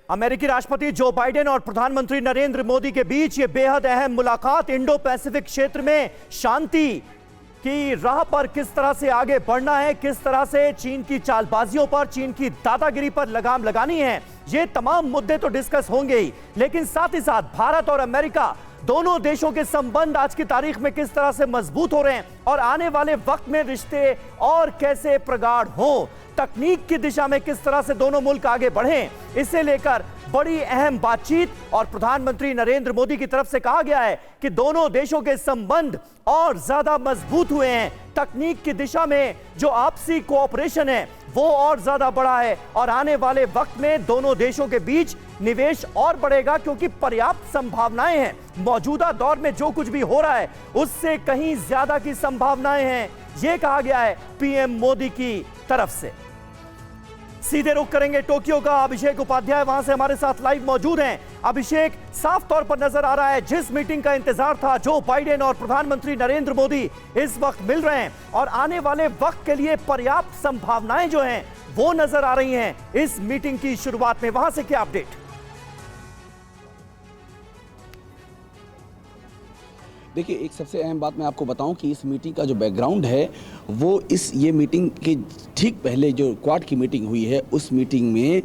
अमेरिकी राष्ट्रपति Joe Biden और प्रधानमंत्री नरेंद्र मोदी के बीच ये बेहद अहम मुलाकात इंडो पैसिफिक क्षेत्र में शांति की राह पर किस तरह से आगे बढ़ना है, किस तरह से चीन की चालबाजियों पर, चीन की दादागिरी पर लगाम लगानी है, ये तमाम मुद्दे तो डिस्कस होंगे ही, लेकिन साथ ही साथ भारत और अमेरिका दोनों देशों के संबंध आज की तारीख में किस तरह से मजबूत हो रहे हैं और आने वाले वक्त में रिश्ते और कैसे प्रगाढ़ हों, तकनीक की दिशा में किस तरह से दोनों मुल्क आगे बढ़ें, इसे लेकर बड़ी अहम बातचीत। और प्रधानमंत्री नरेंद्र मोदी की तरफ से कहा गया है कि दोनों देशों के संबंध और ज्यादा मजबूत हुए हैं, तकनीक की दिशा में जो आपसी कोऑपरेशन है वो और ज्यादा बढ़ा है और आने वाले वक्त में दोनों देशों के बीच निवेश और बढ़ेगा क्योंकि पर्याप्त संभावनाएं हैं। मौजूदा दौर में जो कुछ भी हो रहा है उससे कहीं ज्यादा की संभावनाएं हैं, यह कहा गया है पीएम मोदी की तरफ से। सीधे रुख करेंगे टोक्यो का। अभिषेक उपाध्याय वहां से हमारे साथ लाइव मौजूद हैं। अभिषेक, साफ तौर पर नजर आ रहा है जिस मीटिंग का इंतजार था, जो बाइडेन और प्रधानमंत्री नरेंद्र मोदी इस वक्त मिल रहे हैं और आने वाले वक्त के लिए पर्याप्त संभावनाएं जो हैं वो नजर आ रही हैं इस मीटिंग की शुरुआत में। वहां से क्या अपडेट? देखिए, एक सबसे अहम बात मैं आपको बताऊं कि इस मीटिंग का जो बैकग्राउंड है वो ये मीटिंग के ठीक पहले जो क्वाड की मीटिंग हुई है उस मीटिंग में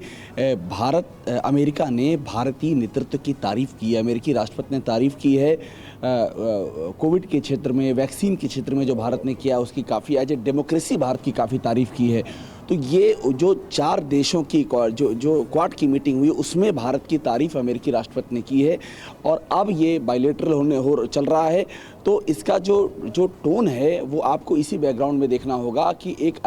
अमेरिका ने भारतीय नेतृत्व की तारीफ की है। अमेरिकी राष्ट्रपति ने तारीफ की है कोविड के क्षेत्र में, वैक्सीन के क्षेत्र में जो भारत ने किया उसकी काफ़ी, एज ए डेमोक्रेसी भारत की काफ़ी तारीफ की है। तो ये जो 4 देशों की जो क्वाड की मीटिंग हुई उसमें भारत की तारीफ अमेरिकी राष्ट्रपति ने की है और अब ये बायलैटरल चल रहा है। तो इसका जो टोन है वो आपको इसी बैकग्राउंड में देखना होगा कि एक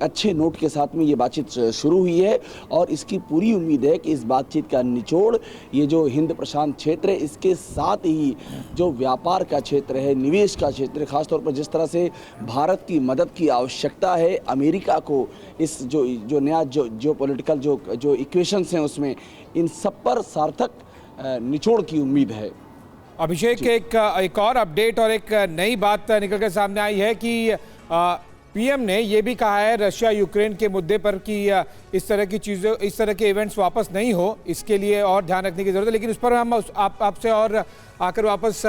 अच्छे नोट के साथ में ये बातचीत शुरू हुई है और इसकी पूरी उम्मीद है कि इस बातचीत का निचोड़ ये जो हिंद प्रशांत क्षेत्र है, इसके साथ ही जो व्यापार का क्षेत्र है, निवेश का क्षेत्र है, खासतौर पर जिस तरह से भारत की मदद की आवश्यकता है अमेरिका को, इस जो नया जो पॉलिटिकल जो इक्वेशंस हैं उसमें, इन सब पर सार्थक निचोड़ की उम्मीद है। अभिषेक, एक और अपडेट और एक नई बात निकल कर सामने आई है कि पीएम ने यह भी कहा है रशिया यूक्रेन के मुद्दे पर कि इस तरह की चीज़ें, इस तरह के इवेंट्स वापस नहीं हो, इसके लिए और ध्यान रखने की जरूरत है। लेकिन उस पर हम आपसे और आकर वापस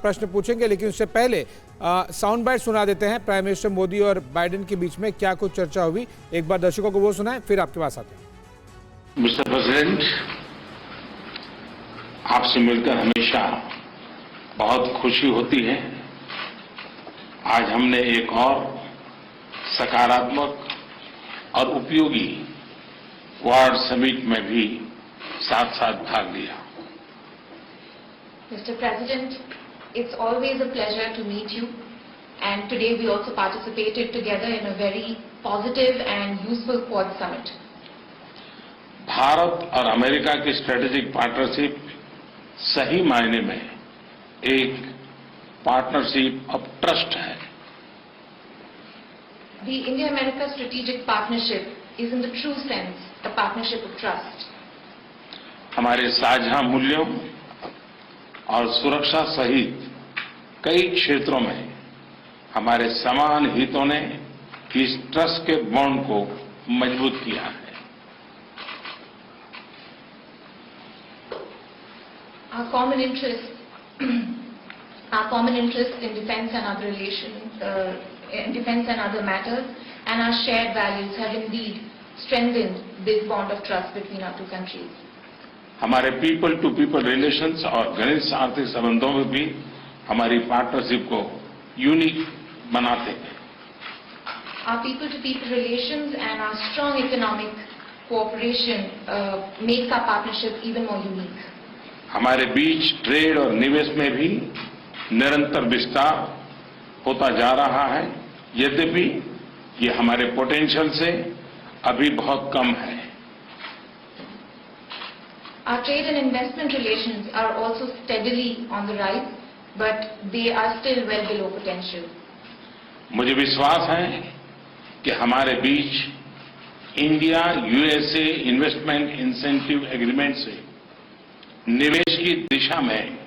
प्रश्न पूछेंगे, लेकिन उससे पहले साउंड बाइट सुना देते हैं प्राइम मिनिस्टर मोदी और बाइडेन के बीच में क्या कुछ चर्चा हुई। एक बार दर्शकों को वो सुनाएं, फिर आपके पास आते हैं। मिस्टर प्रेसिडेंट, आपसे मिलकर हमेशा बहुत खुशी होती है। आज हमने एक और सकारात्मक और उपयोगी क्वाड समिट में भी साथ साथ भाग लिया। Mr. President, it's always a pleasure to meet you, and today we also participated together in a very positive and useful Quad Summit. Bharat और अमेरिका की स्ट्रेटेजिक पार्टनरशिप सही मायने में एक पार्टनरशिप ऑफ ट्रस्ट है। The India-America strategic partnership is in the true sense a partnership of trust. हमारे साझा मूल्यों और सुरक्षा सहित कई क्षेत्रों में हमारे समान हितों ने इस ट्रस्ट के बॉन्ड को मजबूत किया है। Our common interest in defense and other relations, in defense and other matters, and our shared values have indeed strengthened this bond of trust between our two countries. हमारे पीपल टू पीपल रिलेशंस और घनिष्ठ आर्थिक संबंधों में भी हमारी partnership को unique बनाते हैं। Our people to people relations and our strong economic cooperation makes our partnership even more unique. हमारे बीच ट्रेड और निवेश में भी निरंतर विस्तार होता जा रहा है, यद्यपि ये हमारे पोटेंशियल से अभी बहुत कम है। Our trade and investment relations are also steadily on the rise, but they are still well below potential. मुझे विश्वास है कि हमारे बीच India USA investment incentive agreement से निवेश की दिशा में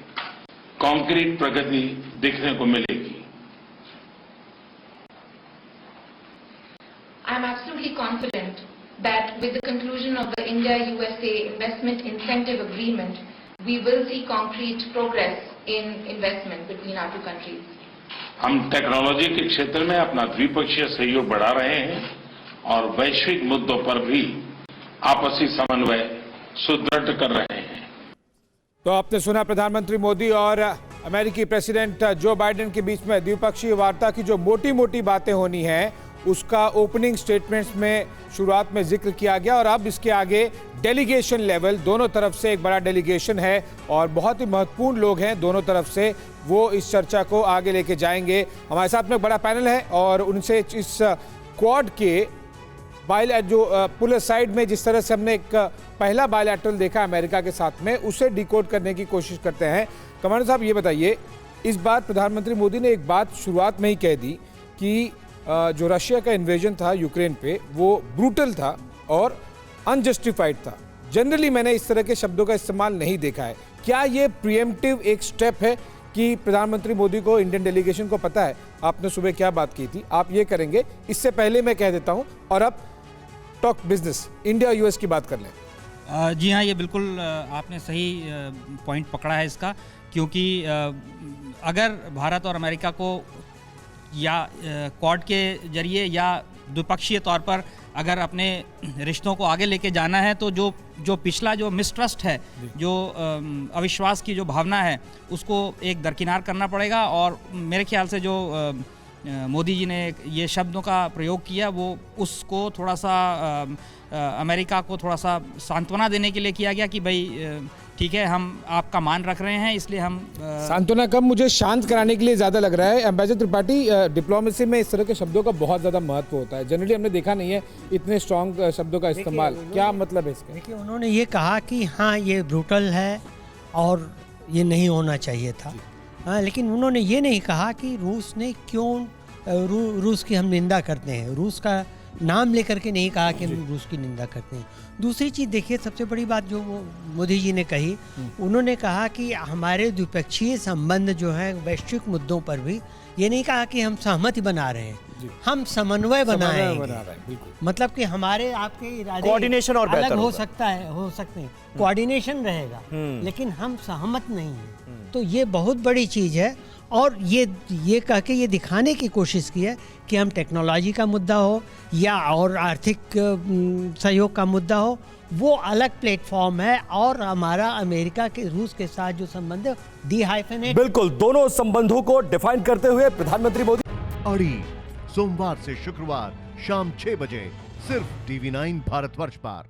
कॉन्क्रीट प्रगति देखने को मिलेगी। I am absolutely confident that with the conclusion of the India-USA Investment Incentive Agreement, we will see concrete progress in investment between our two countries. हम technology के क्षेत्र में अपना द्विपक्षीय सहयोग बढ़ा रहे हैं और वैश्विक मुद्दों पर भी आपसी समन्वय सुदृढ़ कर रहे हैं। तो आपने सुना प्रधानमंत्री मोदी और अमेरिकी प्रेसिडेंट जो बाइडेन के बीच में द्विपक्षीय वार्ता की जो मोटी मोटी बातें होनी है उसका ओपनिंग स्टेटमेंट्स में शुरुआत में जिक्र किया गया और अब इसके आगे डेलीगेशन लेवल दोनों तरफ से एक बड़ा डेलीगेशन है और बहुत ही महत्वपूर्ण लोग हैं दोनों तरफ से, वो इस चर्चा को आगे लेके जाएंगे। हमारे साथ में एक बड़ा पैनल है और उनसे इस क्वाड के जो पुल साइड में जिस तरह से हमने एक पहला बायलैटरल देखा अमेरिका के साथ में उसे डिकोड करने की कोशिश करते हैं। कमांडर साहब ये बताइए, इस बार प्रधानमंत्री मोदी ने एक बात शुरुआत में ही कह दी कि जो रशिया का इन्वेजन था यूक्रेन पे वो ब्रूटल था और अनजस्टिफाइड था। जनरली मैंने इस तरह के शब्दों का इस्तेमाल नहीं देखा है। क्या ये प्रीएम्प्टिव एक स्टेप है कि प्रधानमंत्री मोदी को इंडियन डेलीगेशन को पता है आपने सुबह क्या बात की थी, आप ये करेंगे? इससे पहले मैं कह देता हूं और अब टॉक बिजनेस, इंडिया यूएस की बात कर लें। जी हाँ, ये बिल्कुल आपने सही पॉइंट पकड़ा है इसका, क्योंकि अगर भारत और अमेरिका को या क्वाड के जरिए या द्विपक्षीय तौर पर अगर अपने रिश्तों को आगे लेके जाना है तो जो पिछला जो मिसट्रस्ट है, जो अविश्वास की जो भावना है, उसको एक दरकिनार करना पड़ेगा। और मेरे ख्याल से जो मोदी जी ने ये शब्दों का प्रयोग किया वो उसको थोड़ा सा अमेरिका को थोड़ा सा सांत्वना देने के लिए किया गया कि भाई ठीक है, हम आपका मान रख रहे हैं, इसलिए हम सांत्वना कम, मुझे शांत कराने के लिए ज़्यादा लग रहा है। एम्बेसडर त्रिपाठी, डिप्लोमेसी में इस तरह के शब्दों का बहुत ज़्यादा महत्व होता है। जनरली हमने देखा नहीं है इतने स्ट्रॉन्ग शब्दों का इस्तेमाल। क्या मतलब है इसका? देखिए, उन्होंने ये कहा कि हाँ ये ब्रूटल है और ये नहीं होना चाहिए था। हाँ, लेकिन उन्होंने ये नहीं कहा कि रूस ने क्यों रूस की हम निंदा करते हैं। रूस का नाम लेकर के नहीं कहा कि हम रूस की निंदा करते हैं। दूसरी चीज़ देखिए, सबसे बड़ी बात जो मोदी जी ने कही, उन्होंने कहा कि हमारे द्विपक्षीय संबंध जो है वैश्विक मुद्दों पर भी, ये नहीं कहा कि हम सहमति बना रहे हैं, हम समन्वय बनाएंगे। मतलब कि हमारे आपके इरादे कोऑर्डिनेशन और अलग हो सकते हैं, कोऑर्डिनेशन रहेगा, लेकिन हम सहमत नहीं हैं। तो ये बहुत बड़ी चीज़ है और ये कह के ये दिखाने की कोशिश की है कि हम टेक्नोलॉजी का मुद्दा हो या और आर्थिक सहयोग का मुद्दा हो, वो अलग प्लेटफॉर्म है और हमारा अमेरिका के रूस के साथ जो संबंध है डी-हाइफेनेट। बिल्कुल, दोनों संबंधों को डिफाइन करते हुए प्रधानमंत्री मोदी अड़ी सोमवार से शुक्रवार शाम 6 बजे सिर्फ TV9 भारतवर्ष पर।